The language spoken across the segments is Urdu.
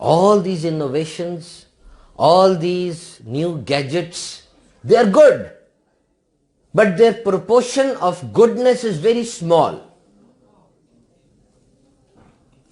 All these innovations, all these new gadgets, they are good, but their proportion of goodness is very small.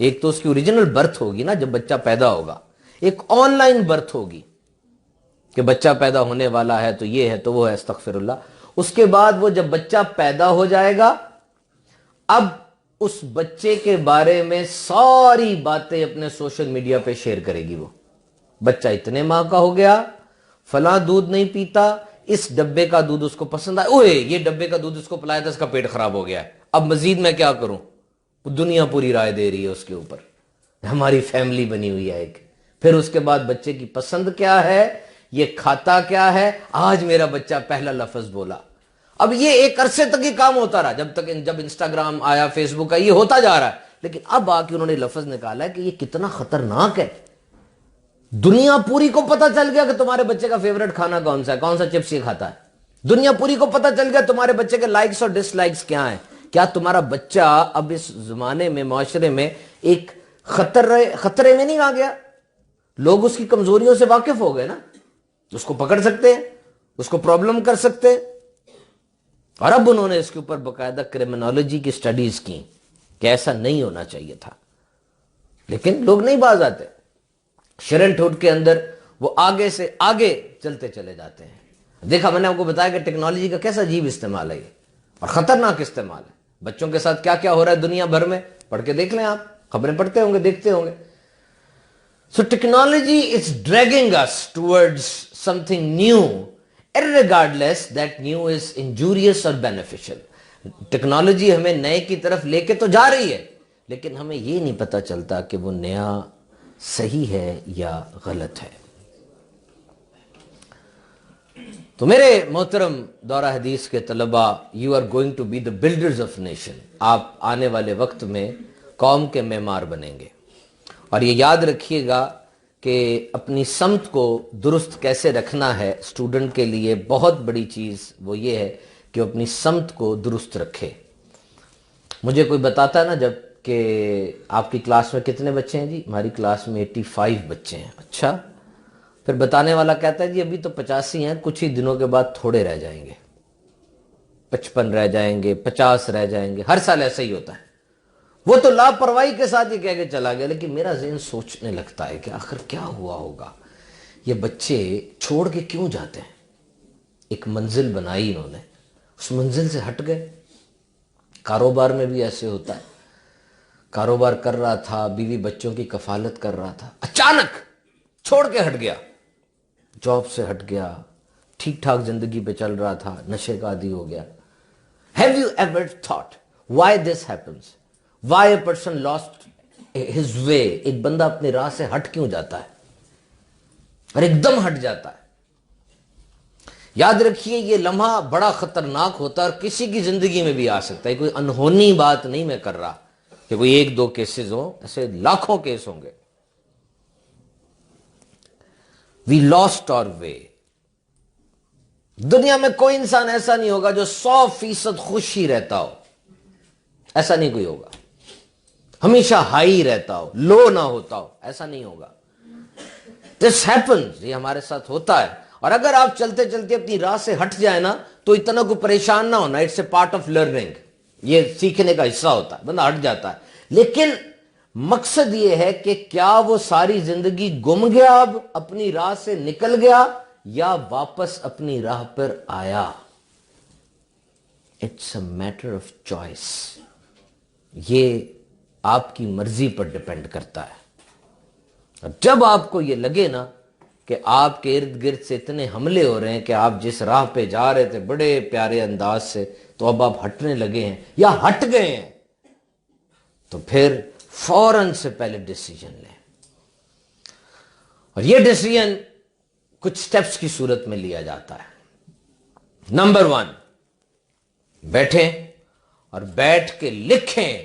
ایک تو اس کی اوریجنل برتھ ہوگی نا جب بچہ پیدا ہوگا، ایک آن لائن برتھ ہوگی کہ بچہ پیدا ہونے والا ہے تو یہ ہے تو وہ ہے، استغفر اللہ۔ اس کے بعد وہ جب بچہ پیدا ہو جائے گا، اب اس بچے کے بارے میں ساری باتیں اپنے سوشل میڈیا پہ شیئر کرے گی وہ، بچہ اتنے ماہ کا ہو گیا، فلاں دودھ نہیں پیتا، اس ڈبے کا دودھ اس کو پسند آیا، اوئے یہ ڈبے کا دودھ اس کو پلایا تھا، اس کا پیٹ خراب ہو گیا ہے، اب مزید میں کیا کروں؟ دنیا پوری رائے دے رہی ہے اس کے اوپر، ہماری فیملی بنی ہوئی ہے ایک۔ پھر اس کے بعد بچے کی پسند کیا ہے، یہ کھاتا کیا ہے، آج میرا بچہ پہلا لفظ بولا۔ اب یہ ایک عرصے تک یہ کام ہوتا رہا، جب انسٹاگرام آیا، فیس بک آیا، یہ ہوتا جا رہا ہے، لیکن اب آ کے انہوں نے لفظ نکالا ہے کہ یہ کتنا خطرناک ہے۔ دنیا پوری کو پتا چل گیا کہ تمہارے بچے کا فیورٹ کھانا کون سا ہے، کون سا چپس یہ کھاتا ہے، دنیا پوری کو پتا چل گیا تمہارے بچے کے لائکس اور ڈس لائکس کیا ہیں۔ کیا تمہارا بچہ اب اس زمانے میں، معاشرے میں ایک خطرے میں نہیں آ گیا؟ لوگ اس کی کمزوریوں سے واقف ہو گئے نا، اس کو پکڑ سکتے ہیں، اس کو پرابلم کر سکتے ہیں، اور اب انہوں نے اس کے اوپر باقاعدہ کرمنالوجی کی سٹڈیز کی کہ ایسا نہیں ہونا چاہیے تھا، لیکن لوگ نہیں باز آتے، شرنٹ ہوڈ کے اندر وہ آگے سے آگے چلتے چلے جاتے ہیں۔ دیکھا، میں نے آپ کو بتایا کہ ٹیکنالوجی کا کیسا عجیب استعمال ہے یہ، اور خطرناک استعمال ہے۔ بچوں کے ساتھ کیا کیا ہو رہا ہے دنیا بھر میں، پڑھ کے دیکھ لیں، آپ خبریں پڑھتے ہوں گے، دیکھتے ہوں گے۔ So technology is dragging us towards something new, irregardless that new is injurious or beneficial. Technology ہمیں نئے کی طرف لے کے تو جا رہی ہے، لیکن ہمیں یہ نہیں پتا چلتا کہ وہ نیا صحیح ہے یا غلط ہے۔ تو میرے محترم دورہ حدیث کے طلباء، you are going to be the builders of nation. آپ آنے والے وقت میں قوم کے معمار بنیں گے، اور یہ یاد رکھیے گا کہ اپنی سمت کو درست کیسے رکھنا ہے۔ اسٹوڈنٹ کے لیے بہت بڑی چیز وہ یہ ہے کہ وہ اپنی سمت کو درست رکھے۔ مجھے کوئی بتاتا ہے نا جب کہ آپ کی کلاس میں کتنے بچے ہیں؟ جی ہماری کلاس میں 85 بچے ہیں۔ اچھا، پھر بتانے والا کہتا ہے جی ابھی تو 85 ہیں، کچھ ہی دنوں کے بعد تھوڑے رہ جائیں گے، 55 رہ جائیں گے، 50 رہ جائیں گے، ہر سال ایسا ہی ہوتا ہے۔ وہ تو لاپرواہی کے ساتھ یہ کہہ کے چلا گیا، لیکن میرا ذہن سوچنے لگتا ہے کہ آخر کیا ہوا ہوگا، یہ بچے چھوڑ کے کیوں جاتے ہیں؟ ایک منزل بنائی انہوں نے، اس منزل سے ہٹ گئے۔ کاروبار میں بھی ایسے ہوتا ہے، کاروبار کر رہا تھا، بیوی بچوں کی کفالت کر رہا تھا، اچانک چھوڑ کے ہٹ گیا، جاب سے ہٹ گیا، ٹھیک ٹھاک زندگی پہ چل رہا تھا، نشے کا عادی ہو گیا۔ Have you ever thought why this happens? Why a person lost his way? ایک بندہ اپنی راہ سے ہٹ کیوں جاتا ہے اور ایک دم ہٹ جاتا ہے؟ یاد رکھیے یہ لمحہ بڑا خطرناک ہوتا ہے اور کسی کی زندگی میں بھی آ سکتا ہے۔ کوئی انہونی بات نہیں میں کر رہا کہ کوئی ایک دو کیسز ہوں، ایسے لاکھوں کیس ہوں گے۔ We lost our way. دنیا میں کوئی انسان ایسا نہیں ہوگا جو 100% خوش ہی رہتا ہو، ایسا نہیں کوئی ہوگا۔ ہمیشہ ہائی رہتا ہو، لو نہ ہوتا ہو، ایسا نہیں ہوگا۔ This happens، یہ ہمارے ساتھ ہوتا ہے، اور اگر آپ چلتے چلتے اپنی راہ سے ہٹ جائے نا تو اتنا کوئی پریشان نہ ہونا، it's a part of learning, یہ سیکھنے کا حصہ ہوتا ہے، بندہ ہٹ جاتا ہے۔ لیکن مقصد یہ ہے کہ کیا وہ ساری زندگی گم گیا، اب اپنی راہ سے نکل گیا، یا واپس اپنی راہ پر آیا؟ It's a matter of choice, یہ آپ کی مرضی پر ڈیپینڈ کرتا ہے۔ جب آپ کو یہ لگے نا کہ آپ کے ارد گرد سے اتنے حملے ہو رہے ہیں کہ آپ جس راہ پہ جا رہے تھے بڑے پیارے انداز سے، تو اب آپ ہٹنے لگے ہیں یا ہٹ گئے ہیں، تو پھر فوراً سے پہلے ڈیسیجن لیں، اور یہ ڈیسیجن کچھ سٹیپس کی صورت میں لیا جاتا ہے۔ نمبر 1، بیٹھیں اور بیٹھ کے لکھیں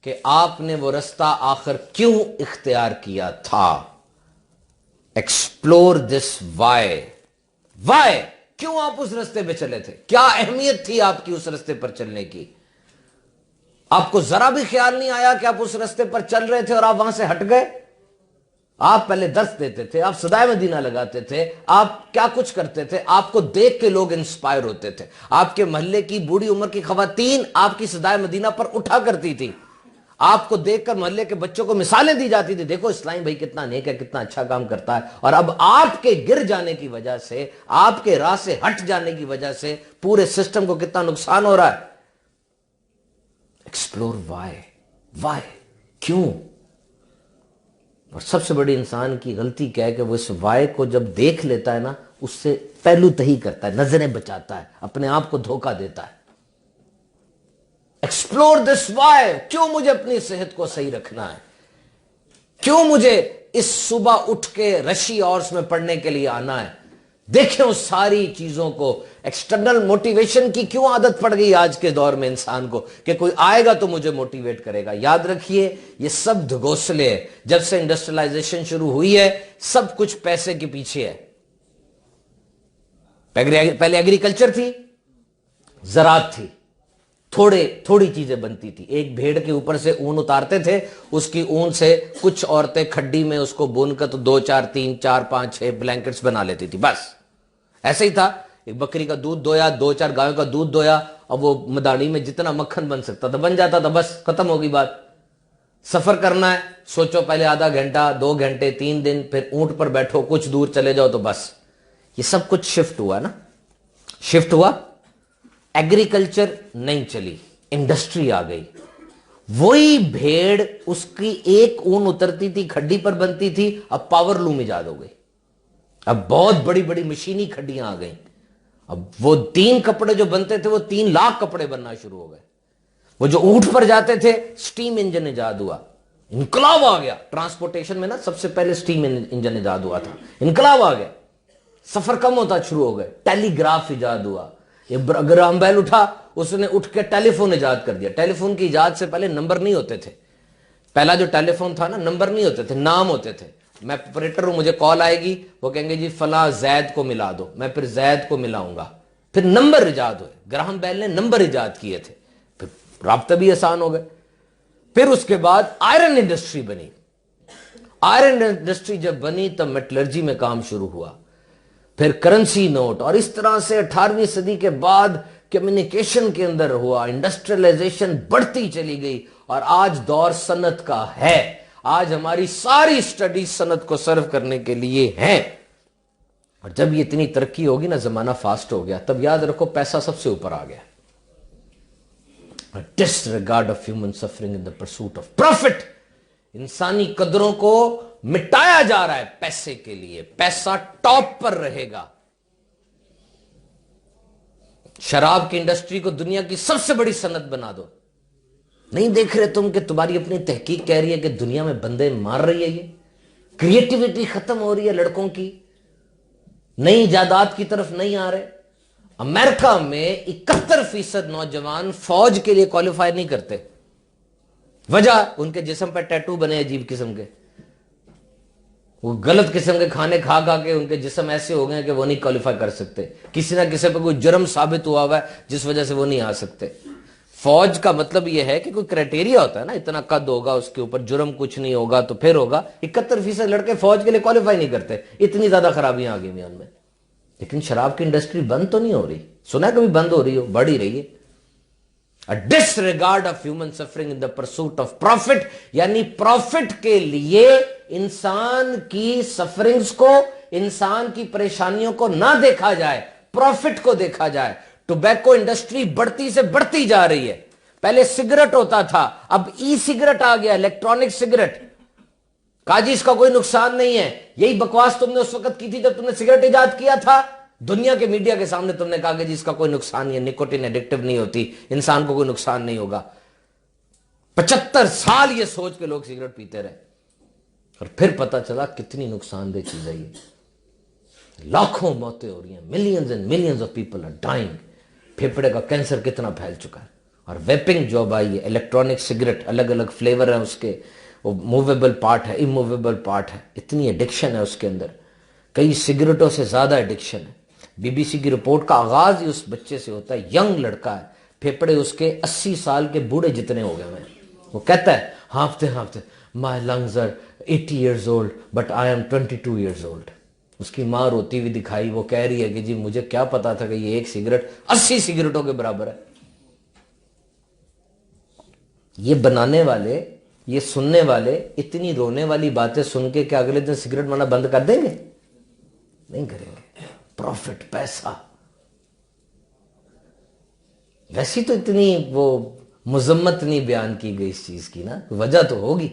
کہ آپ نے وہ رستہ آخر کیوں اختیار کیا تھا۔ ایکسپلور دس وائی، کیوں آپ اس رستے پہ چلے تھے، کیا اہمیت تھی آپ کی اس رستے پر چلنے کی؟ آپ کو ذرا بھی خیال نہیں آیا کہ آپ اس رستے پر چل رہے تھے اور آپ وہاں سے ہٹ گئے؟ آپ پہلے درس دیتے تھے، آپ صدائے مدینہ لگاتے تھے، آپ کیا کچھ کرتے تھے، آپ کو دیکھ کے لوگ انسپائر ہوتے تھے، آپ کے محلے کی بوڑھی عمر کی خواتین آپ کی صدائے مدینہ پر اٹھا کرتی تھی، آپ کو دیکھ کر محلے کے بچوں کو مثالیں دی جاتی تھی، دیکھو اسلام بھائی کتنا نیک ہے، کتنا اچھا کام کرتا ہے. اور اب آپ کے گر جانے کی وجہ سے، آپ کے راہ سے ہٹ جانے کی وجہ سے پورے سسٹم کو کتنا نقصان ہو رہا ہے. ایکسپلور وائی، کیوں. اور سب سے بڑی انسان کی غلطی کیا ہے کہ وہ اس وائی کو جب دیکھ لیتا ہے نا، اس سے پہلو تہی کرتا ہے، نظریں بچاتا ہے، اپنے آپ کو دھوکہ دیتا ہے. ایکسپلور دس وائی، کیوں مجھے اپنی صحت کو صحیح رکھنا ہے، کیوں مجھے اس صبح اٹھ کے رشی آورس میں پڑھنے کے لیے آنا ہے. دیکھیں اس ساری چیزوں کو. ایکسٹرنل موٹیویشن کی کیوں عادت پڑ گئی آج کے دور میں انسان کو کہ کوئی آئے گا تو مجھے موٹیویٹ کرے گا. یاد رکھیے یہ سب دھگوسلے ہے. جب سے انڈسٹریلائزیشن شروع ہوئی ہے سب کچھ پیسے کے پیچھے ہے. پہلے ایگریکلچر تھی، زراعت تھی، تھوڑی چیزیں بنتی تھی. ایک بھیڑ کے اوپر سے اون اتارتے تھے، اس کی اون سے کچھ عورتیں کھڈی میں اس کو بون کر تو 2 4 3 4 5 6 بلینکٹس بنا لیتی تھی. بس ایسے ہی تھا. ایک بکری کا دودھ دویا، 2 4 گایوں کا دودھ دویا، اب وہ مدانی میں جتنا مکھن بن سکتا تھا بن جاتا تھا. بس ختم ہوگی بات. سفر کرنا ہے، سوچو پہلے آدھا گھنٹہ، 2 گھنٹے، 3 دن، پھر اونٹ پر بیٹھو کچھ دور چلے جاؤ تو بس. یہ سب کچھ شفٹ ہوا نا، شفٹ ہوا. ایگریکلچر نہیں چلی، انڈسٹری آ گئی. وہی بھیڑ، اس کی ایک اون اترتی تھی کھڈی پر بنتی تھی، اب پاور لوم ایجاد ہو گئی. اب بہت بڑی بڑی مشینی کھڈیاں آ گئیں. اب وہ 3 کپڑے جو بنتے تھے وہ 3 لاکھ کپڑے بننا شروع ہو گئے. وہ جو اونٹ پر جاتے تھے، سٹیم انجن ایجاد ہوا، انقلاب آ گیا. ٹرانسپورٹیشن میں نا سب سے پہلے سٹیم انجن ایجاد ہوا تھا، انقلاب آ گیا. سفر کم ہوتا شروع ہو گئے. ٹیلی گراف ایجاد ہوا. گراہم بیل اٹھا، اس نے اٹھ کے ٹیلی فون ایجاد کر دیا. ٹیلی فون کی ایجاد سے پہلے نمبر نہیں ہوتے تھے. پہلا جو ٹیلی فون تھا نا، نمبر نہیں ہوتے تھے، نام ہوتے تھے. میں آپریٹر ہوں، مجھے کال آئے گی، وہ کہیں گے جی فلاں زید کو ملا دو، میں پھر زید کو ملاؤں گا. پھر نمبر ایجاد ہوئے. گراہم بیل نے نمبر ایجاد کیے تھے، پھر رابطہ بھی آسان ہو گئے. پھر اس کے بعد آئرن انڈسٹری بنی. آئرن انڈسٹری جب بنی تب میٹلرجی میں کام شروع ہوا. پھر کرنسی نوٹ، اور اس طرح سے 18ویں صدی کے بعد کمیونیکیشن کے اندر ہوا. انڈسٹریلائزیشن بڑھتی چلی گئی اور آج دور صنعت کا ہے. آج ہماری ساری سٹڈیز صنعت کو سرو کرنے کے لیے ہیں. اور جب یہ اتنی ترقی ہوگی نا، زمانہ فاسٹ ہو گیا، تب یاد رکھو پیسہ سب سے اوپر آ گیا. Disregard of human suffering in the pursuit of profit. انسانی قدروں کو مٹایا جا رہا ہے پیسے کے لیے. پیسہ ٹاپ پر رہے گا. شراب کی انڈسٹری کو دنیا کی سب سے بڑی صنعت بنا دو. نہیں دیکھ رہے تم کہ تمہاری اپنی تحقیق کہہ رہی ہے کہ دنیا میں بندے مار رہی ہے. یہ کریٹیوٹی ختم ہو رہی ہے لڑکوں کی، نئی ایجادات کی طرف نہیں آ رہے. امریکہ میں 71% نوجوان فوج کے لیے کوالیفائی نہیں کرتے. وجہ ان کے جسم پہ ٹیٹو بنے عجیب قسم کے. وہ غلط قسم کے کھانے کھا کھا کے ان کے جسم ایسے ہو گئے کہ وہ نہیں کوالیفائی کر سکتے. کسی نہ کسی پہ کوئی جرم ثابت ہوا ہے جس وجہ سے وہ نہیں آ سکتے. فوج کا مطلب یہ ہے کہ کوئی کرائٹیریا ہوتا ہے نا، اتنا قد ہوگا، اس کے اوپر جرم کچھ نہیں ہوگا تو پھر ہوگا. 71% لڑکے فوج کے لیے کوالیفائی نہیں کرتے. اتنی زیادہ خرابیاں آ گئی ہیں ان میں. لیکن شراب کی انڈسٹری بند تو نہیں ہو رہی. سنا ہے کبھی بند ہو رہی ہو؟ بڑھ ہی رہی ہے. Disregard of human suffering in the pursuit of profit, یعنی پروفٹ کے لیے انسان کی سفرنگز کو، انسان کی پریشانیوں کو نہ دیکھا جائے، پروفٹ کو دیکھا جائے. ٹوبیکو انڈسٹری بڑھتی سے بڑھتی جا رہی ہے. پہلے سگریٹ ہوتا تھا، اب ای سگریٹ آ گیا، الیکٹرانک سگریٹ. کہا جی اس کا کوئی نقصان نہیں ہے. یہی بکواس تم نے اس وقت کی تھی جب تم نے سگریٹ ایجاد کیا تھا. دنیا کے میڈیا کے سامنے تم نے کہا کہ جی اس کا کوئی نقصان نہیں ہے، نکوٹین ایڈکٹیو نہیں ہوتی، انسان کو کوئی نقصان نہیں ہوگا. 75 سال یہ سوچ کے لوگ سگریٹ پیتے رہے اور پھر پتا چلا کتنی نقصان دہ چیز ہے یہ. لاکھوں موتیں ہو رہی ہیں، millions and millions of people are dying. پھیپھڑے کا کینسر کتنا پھیل چکا ہے. اور ویپنگ جو آئی ہے، الیکٹرانک سگریٹ، الگ الگ فلیور ہیں اس کے، وہ موویبل پارٹ ہے، اموویبل پارٹ ہے. اتنی ایڈکشن ہے اس کے اندر، کئی سگریٹوں سے زیادہ ایڈکشن ہے. بی بی سی کی رپورٹ کا آغاز ہی اس بچے سے ہوتا ہے. ینگ لڑکا ہے، پھیپڑے اس کے 80 سال کے بوڑھے جتنے ہو گئے ہیں. وہ کہتا ہے ہانفتے ہانفتے my lungs are 80 years old but I am 22 years old. اس کی ماں روتی ہوئی دکھائی، وہ کہہ رہی ہے کہ جی مجھے کیا پتا تھا کہ یہ ایک سگریٹ 80 سگریٹوں کے برابر ہے. یہ بنانے والے، یہ سننے والے اتنی رونے والی باتیں سن کے کیا اگلے دن سگریٹ مارنا بند کر دیں گے؟ نہیں کریں گے. پروفٹ، پیسہ. ویسی تو اتنی وہ مذمت نہیں بیان کی گئی اس چیز کی نا، وجہ تو ہوگی.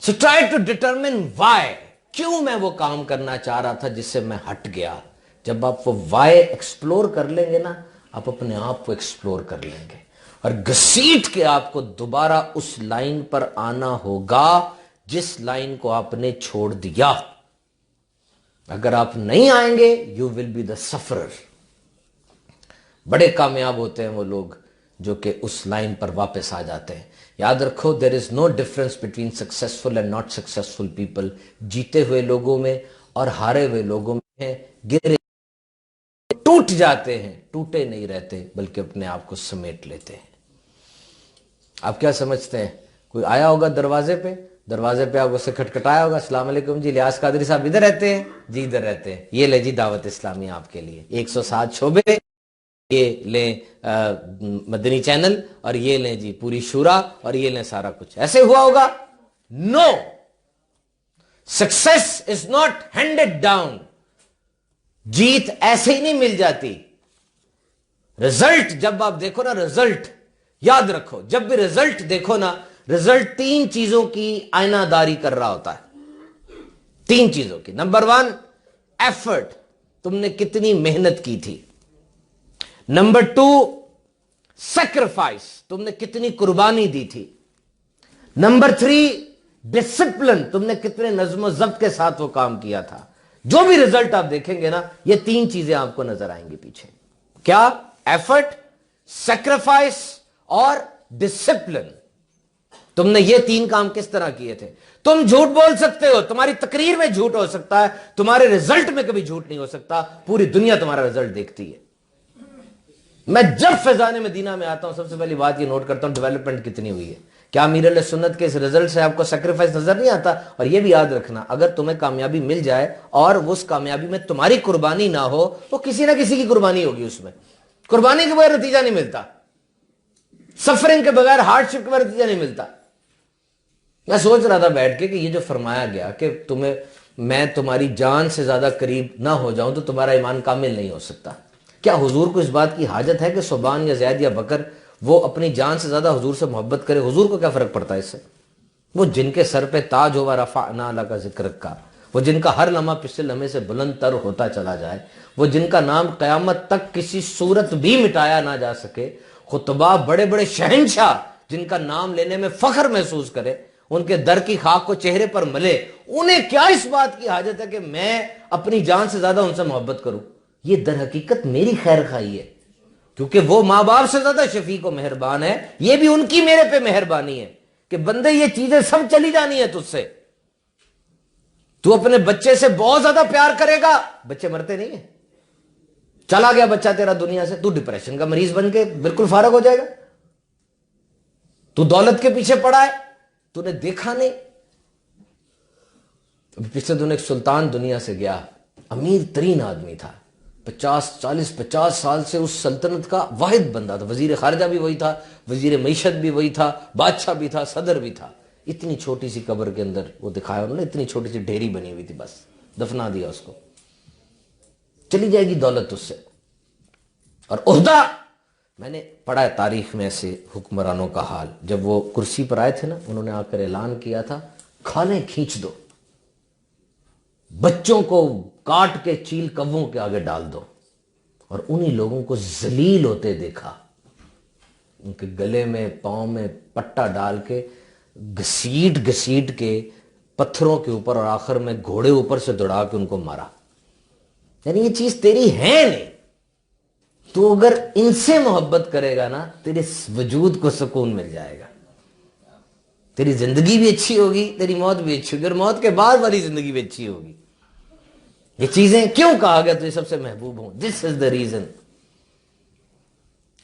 So try to determine why. کیوں میں وہ کام کرنا چاہ رہا تھا جس سے میں ہٹ گیا. جب آپ وہ why ایکسپلور کر لیں گے نا، آپ اپنے آپ کو ایکسپلور کر لیں گے، اور گھسیٹ کے آپ کو دوبارہ اس لائن پر آنا ہوگا جس لائن کو آپ نے چھوڑ دیا. اگر آپ نہیں آئیں گے you will be the sufferer. بڑے کامیاب ہوتے ہیں وہ لوگ جو کہ اس لائن پر واپس آ جاتے ہیں. یاد رکھو there is no difference between successful and not successful people. جیتے ہوئے لوگوں میں اور ہارے ہوئے لوگوں میں ہیں. گرے ٹوٹ جاتے ہیں، ٹوٹے نہیں رہتے بلکہ اپنے آپ کو سمیٹ لیتے ہیں. آپ کیا سمجھتے ہیں؟ کوئی آیا ہوگا دروازے پہ آپ اسے کھٹکھٹایا ہوگا، السلام علیکم جی، الیاس قادری صاحب ادھر رہتے ہیں؟ جی ادھر رہتے ہیں. یہ لے جی دعوت اسلامی آپ کے لیے 107 شعبے، یہ لیں مدنی چینل، اور یہ لیں جی پوری شورا، اور یہ لیں سارا کچھ. ایسے ہوا ہوگا؟ No. Success is not handed down. جیت ایسے ہی نہیں مل جاتی. رزلٹ جب آپ دیکھو نا، رزلٹ یاد رکھو، جب بھی رزلٹ دیکھو نا، رزلٹ 3 چیزوں کی آئینہ داری کر رہا ہوتا ہے. 3 چیزوں کی. نمبر 1 ایفرٹ، تم نے کتنی محنت کی تھی. نمبر 2 سیکریفائس، تم نے کتنی قربانی دی تھی. نمبر 3 ڈسپلن، تم نے کتنے نظم و ضبط کے ساتھ وہ کام کیا تھا. جو بھی رزلٹ آپ دیکھیں گے نا، یہ 3 چیزیں آپ کو نظر آئیں گی پیچھے. کیا؟ ایفرٹ، سیکریفائس اور ڈسپلن. تم نے یہ 3 کام کس طرح کیے تھے. تم جھوٹ بول سکتے ہو، تمہاری تقریر میں جھوٹ ہو سکتا ہے، تمہارے رزلٹ میں کبھی جھوٹ نہیں ہو سکتا. پوری دنیا تمہارا رزلٹ دیکھتی ہے. میں جب فیضان مدینہ میں آتا ہوں سب سے پہلی بات یہ نوٹ کرتا ہوں ڈیولپمنٹ کتنی ہوئی ہے. کیا امیر علیہ سنت کے اس رزلٹ سے آپ کو سیکریفائس نظر نہیں آتا؟ اور یہ بھی یاد رکھنا، اگر تمہیں کامیابی مل جائے اور اس کامیابی میں تمہاری قربانی نہ ہو تو کسی نہ کسی کی قربانی ہوگی. اس میں قربانی کے بغیر نتیجہ نہیں ملتا. سفرنگ کے بغیر، ہارڈ شپ کے بغیر نتیجہ نہیں ملتا. میں سوچ رہا تھا بیٹھ کے کہ یہ جو فرمایا گیا کہ میں تمہاری جان سے زیادہ قریب نہ ہو جاؤں تو تمہارا ایمان کامل نہیں ہو سکتا. کیا حضور کو اس بات کی حاجت ہے کہ صبان یا زید یا بکر وہ اپنی جان سے زیادہ حضور سے محبت کرے؟ حضور کو کیا فرق پڑتا ہے اس سے؟ وہ جن کے سر پہ تاج ہو رفعنا لک ذکرک کا، وہ جن کا ہر لمحہ پچھلے لمحے سے بلند تر ہوتا چلا جائے، وہ جن کا نام قیامت تک کسی صورت بھی مٹایا نہ جا سکے، خطبہ بڑے بڑے شہنشاہ جن کا نام لینے میں فخر محسوس کرے، ان کے در کی خاک کو چہرے پر ملے، انہیں کیا اس بات کی حاجت ہے کہ میں اپنی جان سے زیادہ ان سے محبت کروں؟ یہ در حقیقت میری خیر خواہی ہے، کیونکہ وہ ماں باپ سے زیادہ شفیق و مہربان ہے. یہ بھی ان کی میرے پہ مہربانی ہے کہ بندے یہ چیزیں سب چلی جانی ہے تجھ سے. تو اپنے بچے سے بہت زیادہ پیار کرے گا، بچے مرتے نہیں ہیں. چلا گیا بچہ تیرا دنیا سے، تو ڈپریشن کا مریض بن کے بالکل فارغ ہو جائے گا. تو دولت کے پیچھے پڑا ہے، تو نے دیکھا نہیں. پچھلے دن ایک سلطان دنیا سے گیا، امیر ترین آدمی تھا، 50 سال سے اس سلطنت کا واحد بندہ تھا. وزیر خارجہ بھی وہی تھا، وزیر معیشت بھی وہی تھا، بادشاہ بھی تھا، صدر بھی تھا. اتنی چھوٹی سی قبر کے اندر وہ دکھایا انہوں نے، اتنی چھوٹی سی ڈھیری بنی ہوئی تھی، بس دفنا دیا اس کو. چلی جائے گی دولت اس سے. اور عہدہ، میں نے پڑھا ہے تاریخ میں ایسے حکمرانوں کا حال. جب وہ کرسی پر آئے تھے نا، انہوں نے آ کر اعلان کیا تھا کھالیں کھینچ دو، بچوں کو کاٹ کے چیل کووں کے آگے ڈال دو. اور انہی لوگوں کو ذلیل ہوتے دیکھا، ان کے گلے میں پاؤں میں پٹا ڈال کے گھسیٹ کے پتھروں کے اوپر، اور آخر میں گھوڑے اوپر سے دوڑا کے ان کو مارا. یعنی یہ چیز تیری ہے نہیں. تو اگر ان سے محبت کرے گا نا، تیرے وجود کو سکون مل جائے گا. تیری زندگی بھی اچھی ہوگی، تیری موت بھی اچھی ہوگی، اور موت کے بعد والی زندگی بھی اچھی ہوگی. یہ چیزیں کیوں کہا گیا تجھے سب سے محبوب ہوں؟ دس از دا ریزن.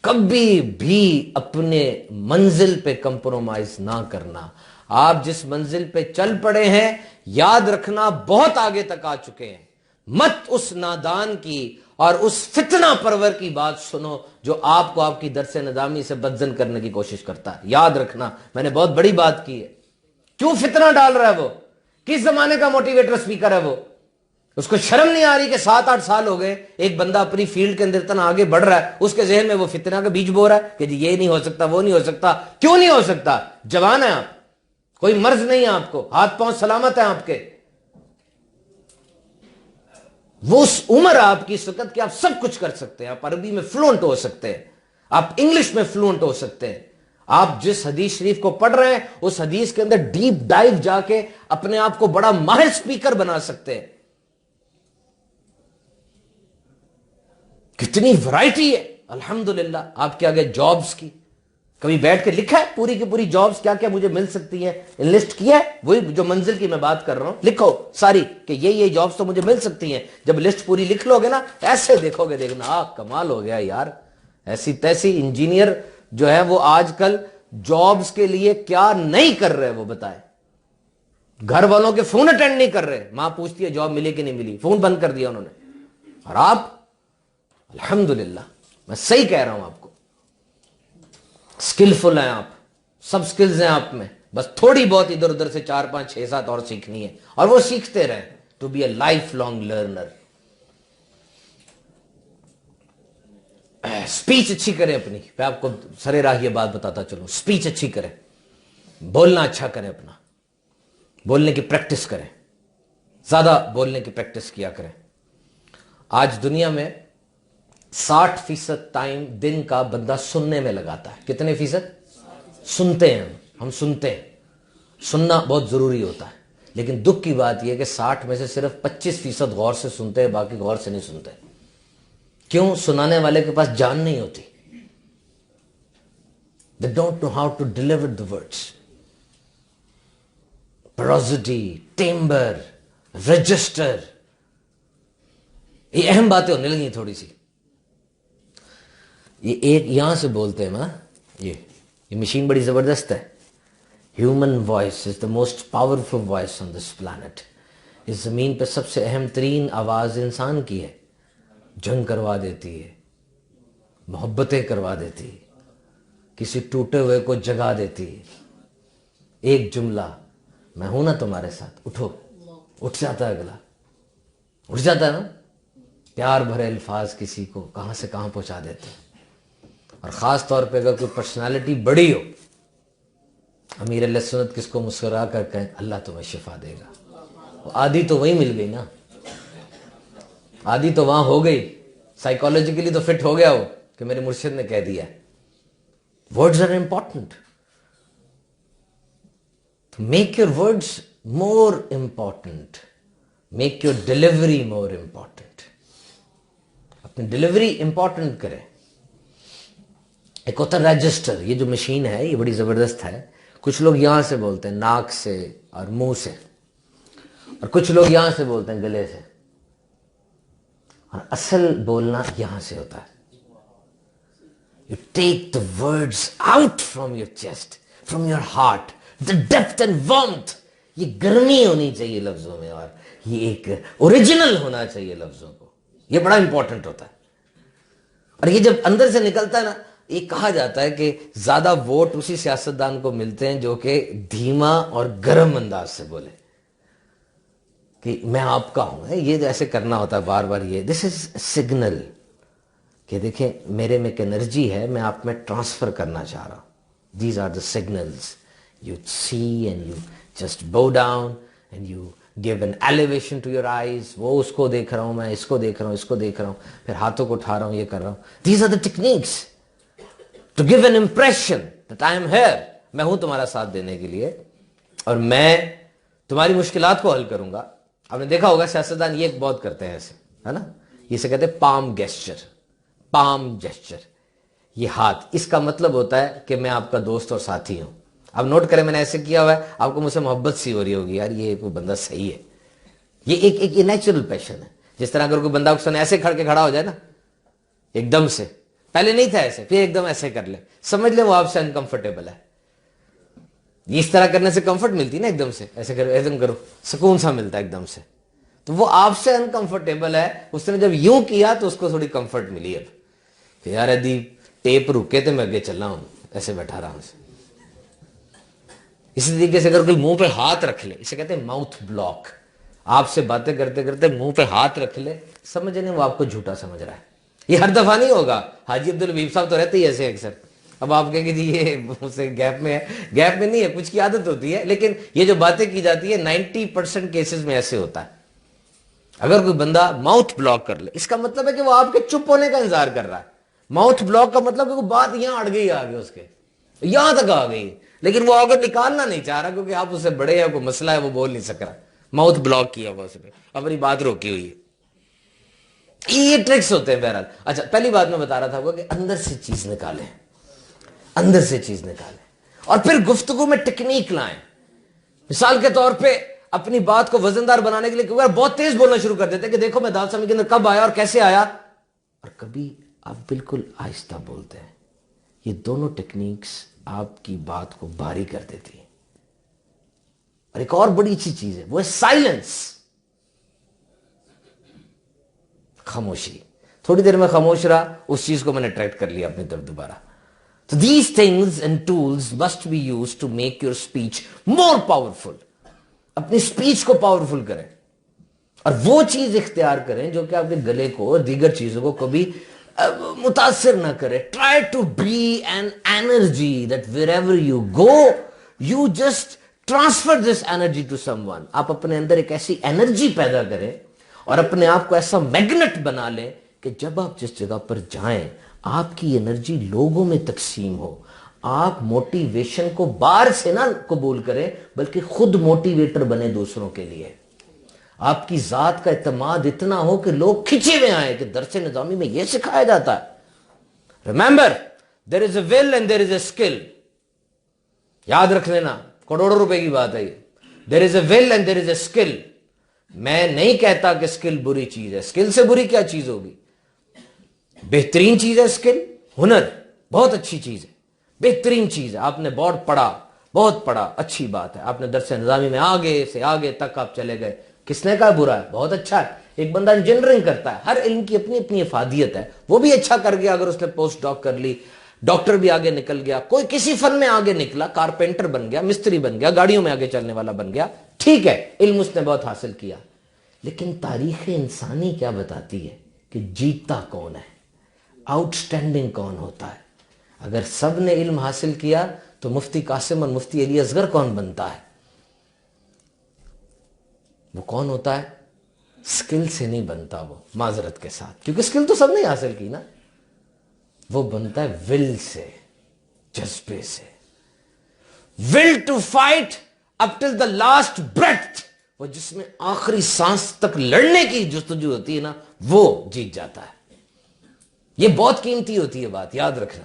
کبھی بھی اپنے منزل پہ کمپرومائز نہ کرنا. آپ جس منزل پہ چل پڑے ہیں، یاد رکھنا بہت آگے تک آ چکے ہیں. مت اس نادان کی اور اس فتنہ پرور کی بات سنو جو آپ کو آپ کی درس نظامی سے بدزن کرنے کی کوشش کرتا ہے. یاد رکھنا میں نے بہت بڑی بات کی ہے. کیوں فتنہ ڈال رہا ہے وہ؟ کس زمانے کا موٹیویٹر سپیکر ہے وہ؟ اس کو شرم نہیں آ رہی کہ 7-8 سال ہو گئے ایک بندہ اپنی فیلڈ کے اندر اتنا آگے بڑھ رہا ہے, اس کے ذہن میں وہ فتنہ کا بیج بو رہا ہے کہ جی یہ نہیں ہو سکتا, وہ نہیں ہو سکتا. کیوں نہیں ہو سکتا؟ جوان ہے آپ, کوئی مرض نہیں ہے آپ کو, ہاتھ پاؤں سلامت ہیں آپ کے. وہ اس عمر آپ کی اس وقت کہ آپ سب کچھ کر سکتے ہیں. آپ عربی میں فلوئنٹ ہو سکتے ہیں, آپ انگلش میں فلوئنٹ ہو سکتے ہیں. آپ جس حدیث شریف کو پڑھ رہے ہیں اس حدیث کے اندر ڈیپ ڈائیو جا کے اپنے آپ کو بڑا ماہر سپیکر بنا سکتے ہیں. کتنی ورائٹی ہے الحمدللہ آپ کے آگے جابز کی. کبھی بیٹھ کے لکھا ہے پوری کی پوری جابز کیا کیا مجھے مل سکتی ہیں, انلسٹ کیا ہے؟ وہی جو منزل کی میں بات کر رہا ہوں, لکھو ساری کہ یہ جابز تو مجھے مل سکتی ہیں. جب لسٹ پوری لکھ لو گے نا ایسے دیکھو گے, دیکھنا کمال ہو گیا یار. ایسی تیسی انجینئر جو ہے وہ آج کل جابز کے لیے کیا نہیں کر رہے, وہ بتائے. گھر والوں کے فون اٹینڈ نہیں کر رہے, ماں پوچھتی ہے جاب ملی کہ نہیں ملی, فون بند کر دیا انہوں نے. اور آپ الحمدللہ, میں صحیح کہہ رہا ہوں آپ کو, سکلفل ہیں آپ, سب سکلز ہیں آپ میں, بس تھوڑی بہت ادھر ادھر سے 4 5 6 7 اور سیکھنی ہے, اور وہ سیکھتے رہیں. To be a lifelong learner. Speech اچھی کریں اپنی, میں آپ کو سرے راہ یہ بات بتاتا چلوں. سپیچ اچھی کریں, بولنا اچھا کریں, اپنا بولنے کی پریکٹس کریں, زیادہ بولنے کی پریکٹس کیا کریں. آج دنیا میں 60% ٹائم دن کا بندہ سننے میں لگاتا ہے. کتنے فیصد سنتے ہیں؟ ہم سنتے ہیں, سننا بہت ضروری ہوتا ہے, لیکن دکھ کی بات یہ ہے کہ 60 میں سے صرف 25% غور سے سنتے ہیں, باقی غور سے نہیں سنتے. کیوں؟ سنانے والے کے پاس جان نہیں ہوتی. They don't know how to deliver the words. Prosody, timbre, register, یہ اہم باتیں ہونے لگی تھوڑی سی. یہ ایک یہاں سے بولتے ہیں نا, یہ مشین بڑی زبردست ہے. Human voice is the most powerful voice on this planet. اس زمین پہ سب سے اہم ترین آواز انسان کی ہے. جنگ کروا دیتی ہے, محبتیں کروا دیتی ہے, کسی ٹوٹے ہوئے کو جگا دیتی ہے. ایک جملہ, میں ہوں نا تمہارے ساتھ, اٹھو, اٹھ جاتا ہے اگلا, اٹھ جاتا ہے نا. پیار بھرے الفاظ کسی کو کہاں سے کہاں پہنچا دیتے ہیں. اور خاص طور پہ اگر کوئی پرسنالٹی بڑی ہو, امیر علیہ سنت کس کو مسکرا کر کہیں اللہ تمہیں شفا دے گا, آدھی تو وہی مل گئی نا, آدھی تو وہاں ہو گئی. سائیکالوجیکلی تو فٹ ہو گیا وہ کہ میرے مرشد نے کہہ دیا. Words are important. Make your words more important, make your delivery more important. اپنی ڈلیوری امپورٹنٹ کریں. ایک ہوتا ہے رجسٹر, یہ جو مشین ہے یہ بڑی زبردست ہے. کچھ لوگ یہاں سے بولتے ہیں ناک سے اور منہ سے, اور کچھ لوگ یہاں سے بولتے ہیں گلے سے, اور اصل بولنا یہاں سے ہوتا ہے. You take the words out from your chest, from your heart, the depth and warmth. یہ گرمی ہونی چاہیے لفظوں میں, اور یہ ایک اوریجنل ہونا چاہیے لفظوں کو. یہ بڑا امپورٹنٹ ہوتا ہے. اور یہ جب اندر سے نکلتا ہے نا, یہ کہا جاتا ہے کہ زیادہ ووٹ اسی سیاستدان کو ملتے ہیں جو کہ دھیما اور گرم انداز سے بولے کہ میں آپ کا ہوں. یہ ایسے کرنا ہوتا ہے بار بار. یہ دس از سگنل کہ دیکھیں میرے میں ایک انرجی ہے, میں آپ میں ٹرانسفر کرنا چاہ رہا ہوں. These are the signals. You see and you just bow down and you give an elevation to your eyes. وہ اس کو دیکھ رہا ہوں, میں اس کو دیکھ رہا ہوں, اس کو دیکھ رہا ہوں, پھر ہاتھوں کو اٹھا رہا ہوں, یہ کر رہا ہوں. These are the techniques to give an impression that I am here. میں ہوں تمہارا ساتھ دینے کے لیے, اور میں تمہاری مشکلات کو حل کروں گا. آپ نے دیکھا ہوگا سیاستدان یہ بہت کرتے ہیں ایسے, ہے نا, یہ سے کہتے ہیں پام گیسچر. پام جیسچر, یہ ہاتھ, اس کا مطلب ہوتا ہے کہ میں آپ کا دوست اور ساتھی ہوں. اب نوٹ کریں میں نے ایسے کیا ہوا ہے, آپ کو مجھ سے محبت سی ہو رہی ہوگی, یار یہ کوئی بندہ صحیح ہے. یہ ایک نیچرل پیشن ہے. جس طرح اگر کوئی بندہ آپ سے ایسے کھڑ کے کھڑا ہو جائے نا ایک دم سے, پہلے نہیں تھا ایسے, پھر ایک دم ایسے کر لے, سمجھ لیں وہ آپ سے انکمفرٹیبل ہے. اس طرح کرنے سے کمفرٹ ملتی نا, ایک دم سے ایسے کرو, ایک دم کرو, سکون سا ملتا ہے ایک دم سے. تو وہ آپ سے انکمفرٹیبل ہے، اس نے جب یوں کیا تو اس کو تھوڑی کمفرٹ ملی. اب کہ یار ادیب ٹیپ رکے تھے، میں آگے چلا ہوں، ایسے بیٹھا رہا ہوں. اسی طریقے سے اگر کوئی منہ پہ ہاتھ رکھ لے، اسے کہتے ہیں ماؤتھ بلاک. آپ سے باتیں کرتے کرتے منہ پہ ہاتھ رکھ لے، سمجھ نہیں وہ آپ کو جھوٹا سمجھ رہا ہے. یہ ہر دفعہ نہیں ہوگا. حاجی عبدالحبیب صاحب تو رہتے ہی ایسے اکثر. اب آپ کہیں گے جی یہ اسے گیپ میں ہے، گیپ میں نہیں ہے، کچھ کی عادت ہوتی ہے، لیکن یہ جو باتیں کی جاتی ہے 90% کیسز میں ایسے ہوتا ہے. اگر کوئی بندہ ماؤتھ بلاک کر لے، اس کا مطلب ہے کہ وہ آپ کے چپ ہونے کا انتظار کر رہا ہے. ماؤتھ بلاک کا مطلب ہے کہ بات یہاں اڑ گئی، آگے اس کے یہاں تک آ گئی، لیکن وہ آگے نکالنا نہیں چاہ رہا کیونکہ آپ اس سے بڑے ہیں، کوئی مسئلہ ہے، وہ بول نہیں سک رہا. ماؤتھ بلاک کیا ہوا اس نے، اپنی بات روکی ہوئی ہے. یہ ٹرکس ہوتے ہیں. بہرحال اچھا، پہلی بات میں بتا رہا تھا کہ اندر سے چیز نکالیں، اندر سے چیز نکالیں، اور پھر گفتگو میں ٹیکنیک لائیں. مثال کے طور پہ اپنی بات کو وزندار بنانے کے لیے بہت تیز بولنا شروع کر دیتے ہیں کہ دیکھو میں دال سمے کے اندر کب آیا اور کیسے آیا، اور کبھی آپ بالکل آہستہ بولتے ہیں. یہ دونوں ٹیکنیکس آپ کی بات کو بھاری کر دیتی ہیں. اور ایک اور بڑی اچھی چیز ہے، وہ ہے سائلنس، خاموشی. تھوڑی دیر میں خاموش رہا، اس چیز کو میں نے ٹریکٹ کر لیا اپنی طرف دوبارہ. So these things and tools must be used to make your speech more powerful. اپنی سپیچ کو پاورفل کریں اور وہ چیز اختیار کریں جو کہ آپ کے گلے کو اور دیگر چیزوں کو کبھی متاثر نہ کرے. Try to be an energy that wherever you go, you just transfer this energy to someone. آپ اپنے اندر ایک ایسی انرجی پیدا کریں اور اپنے آپ کو ایسا میگنٹ بنا لیں کہ جب آپ جس جگہ پر جائیں آپ کی انرجی لوگوں میں تقسیم ہو. آپ موٹیویشن کو باہر سے نہ قبول کریں بلکہ خود موٹیویٹر بنے دوسروں کے لیے. آپ کی ذات کا اعتماد اتنا ہو کہ لوگ کھچے ہوئے آئیں کہ درس نظامی میں یہ سکھایا جاتا ہے. Remember, there is a will and there is a skill. یاد رکھ لینا، کروڑوں روپے کی بات ہے یہ. There is a will and there is a skill. میں نہیں کہتا کہ سکل بری چیز ہے. سکل سے بری کیا چیز ہوگی؟ بہترین چیز ہے سکل. ہنر بہت اچھی چیز ہے، بہترین چیز ہے. آپ نے بہت پڑھا، بہت پڑھا، اچھی بات ہے. آپ نے درس نظامی میں آگے سے آگے تک آپ چلے گئے. کس نے کہا برا ہے؟ بہت اچھا ہے. ایک بندہ انجینئرنگ کرتا ہے، ہر علم کی اپنی اپنی افادیت ہے، وہ بھی اچھا کر گیا. اگر اس نے پوسٹ ڈاک کر لی، ڈاکٹر بھی آگے نکل گیا، کوئی کسی فن میں آگے نکلا، کارپینٹر بن گیا، مستری بن گیا، گاڑیوں میں آگے چلنے والا بن گیا، ٹھیک ہے، علم اس نے بہت حاصل کیا. لیکن تاریخ انسانی کیا بتاتی ہے کہ جیتتا کون ہے، آؤٹ سٹینڈنگ کون ہوتا ہے؟ اگر سب نے علم حاصل کیا تو مفتی قاسم اور مفتی علی اصغر کون بنتا ہے؟ وہ کون ہوتا ہے؟ سکل سے نہیں بنتا، وہ معذرت کے ساتھ، کیونکہ سکل تو سب نے حاصل کی نا. وہ بنتا ہے ول سے، جذبے سے. Will to fight up till the last breath. وہ جس میں آخری سانس تک لڑنے کی جستجو ہوتی ہے نا، وہ جیت جاتا ہے. یہ بہت قیمتی ہوتی ہے بات، یاد رکھنا.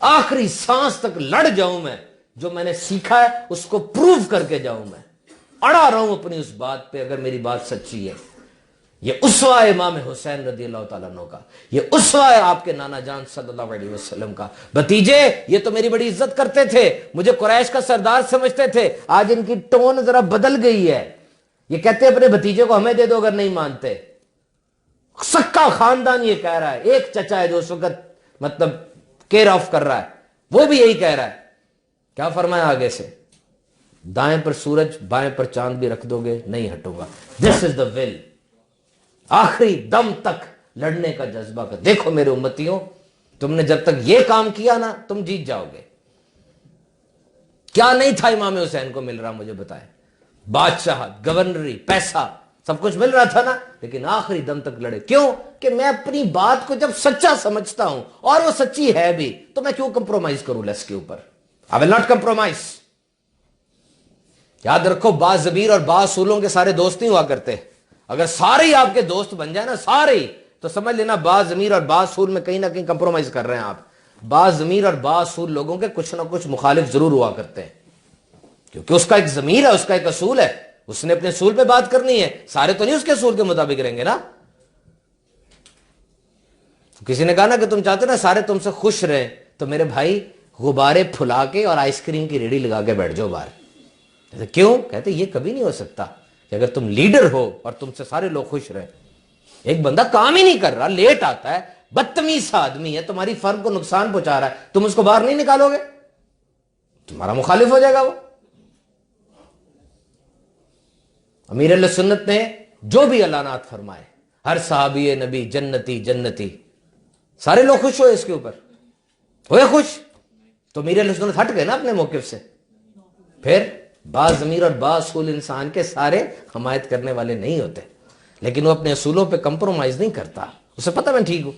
آخری سانس تک لڑ جاؤں میں، جو میں نے سیکھا ہے اس کو پروف کر کے جاؤں میں، اڑا رہا ہوں اپنی اس بات پہ اگر میری بات سچی ہے. یہ اسوہ ہے امام حسین رضی اللہ تعالیٰ عنہ کا، یہ اسوہ ہے آپ کے نانا جان صلی اللہ علیہ وسلم کا. بھتیجے یہ تو میری بڑی عزت کرتے تھے، مجھے قریش کا سردار سمجھتے تھے، آج ان کی ٹون ذرا بدل گئی ہے. یہ کہتے ہیں اپنے بھتیجے کو ہمیں دے دو اگر نہیں مانتے. سکا خاندان یہ کہہ رہا ہے. ایک چچا ہے جو اس وقت مطلب کیئر آف کر رہا ہے، وہ بھی یہی کہہ رہا ہے. کیا فرمایا آگے سے؟ دائیں پر سورج بائیں پر چاند بھی رکھ دو گے نہیں ہٹوں گا. دس از دا ول. آخری دم تک لڑنے کا جذبہ کر. دیکھو میرے امتیوں، تم نے جب تک یہ کام کیا نا تم جیت جاؤ گے. کیا نہیں تھا امام حسین کو مل رہا مجھے بتائے؟ بادشاہت، گورنری، پیسہ، سب کچھ مل رہا تھا نا، لیکن آخری دم تک لڑے. کیوں؟ کہ میں اپنی بات کو جب سچا سمجھتا ہوں اور وہ سچی ہے بھی تو میں کیوں کمپرومائز کروں لیس کے اوپر؟ I will not compromise. یاد رکھو بعض ضمیر اور بعض اصولوں کے سارے دوست نہیں ہوا کرتے. اگر سارے ہی آپ کے دوست بن جائے نا، سارے ہی، تو سمجھ لینا بعض ضمیر اور بعض اصول میں کہیں نہ کہیں کمپرومائز کر رہے ہیں آپ. بعض ضمیر اور بعض اصول لوگوں کے کچھ نہ کچھ مخالف ضرور ہوا کرتے ہیں، کیونکہ اس کا ایک ضمیر ہے، اس کا ایک اصول ہے، اس نے اپنے اصول پہ بات کرنی ہے. سارے تو نہیں اس کے اصول کے مطابق رہیں گے نا. کسی نے کہا نا کہ تم چاہتے نا سارے تم سے خوش رہیں، تو میرے بھائی غبارے پھلا کے اور آئس کریم کی ریڑھی لگا کے بیٹھ جاؤ باہر. کیوں؟ کہتے یہ کبھی نہیں ہو سکتا. کہ اگر تم لیڈر ہو اور تم سے سارے لوگ خوش رہے. ایک بندہ کام ہی نہیں کر رہا, لیٹ آتا ہے, بدتمیز سا آدمی ہے, تمہاری فرم کو نقصان پہنچا رہا ہے, تم اس کو باہر نہیں نکالو گے, تمہارا مخالف ہو جائے گا وہ. امیر اہل سنت نے جو بھی اعلانات فرمائے, ہر صحابی نبی جنتی جنتی, سارے لوگ خوش ہوئے اس کے اوپر, ہوئے خوش. تو امیر اہل سنت ہٹ گئے نا اپنے موقف سے. پھر بعض ضمیر اور بعض اصول انسان کے سارے حمایت کرنے والے نہیں ہوتے, لیکن وہ اپنے اصولوں پہ کمپرومائز نہیں کرتا, اسے پتہ میں ٹھیک ہوں.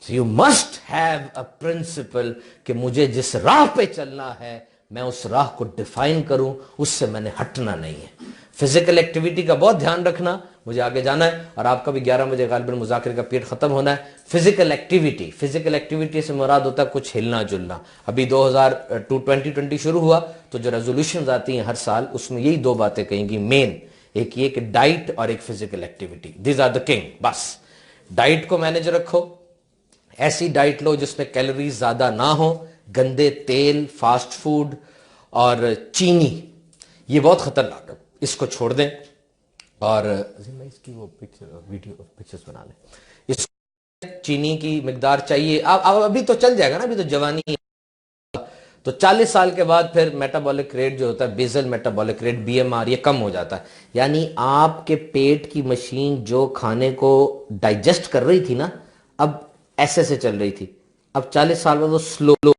So you must have a principle کہ مجھے جس راہ پہ چلنا ہے میں اس راہ کو ڈیفائن کروں, اس سے میں نے ہٹنا نہیں ہے. فزیکل ایکٹیویٹی کا بہت دھیان رکھنا, مجھے آگے جانا ہے اور آپ کا بھی 11 بجے غالباً مذاکرے کا پیریڈ ختم ہونا ہے. فزیکل ایکٹیویٹی سے مراد ہوتا ہے کچھ ہلنا جلنا. ابھی 2020 شروع ہوا تو جو ریزولوشنز آتی ہیں ہر سال, اس میں یہی 2 باتیں کہیں گی مین, ایک یہ کہ ڈائٹ اور ایک physical activity. These are the king. بس ڈائٹ کو مینیج رکھو, ایسی ڈائٹ لو جس میں کیلوریز زیادہ نہ ہو, گندے تیل, فاسٹ فوڈ اور چینی یہ بہت خطرناک ہے, اس کو چھوڑ دیں. اور اس کی وہ پکچرز بنا لیں. اس چینی کی مقدار چاہیے, ابھی تو چل جائے گا نا, ابھی تو جوانی ہے, تو 40 سال کے بعد پھر میٹابولک ریٹ جو ہوتا ہے, بیزل میٹابولک ریٹ BMR, یہ کم ہو جاتا ہے. یعنی آپ کے پیٹ کی مشین جو کھانے کو ڈائجسٹ کر رہی تھی نا, اب ایسے سے چل رہی تھی, اب 40 سال بعد وہ سلو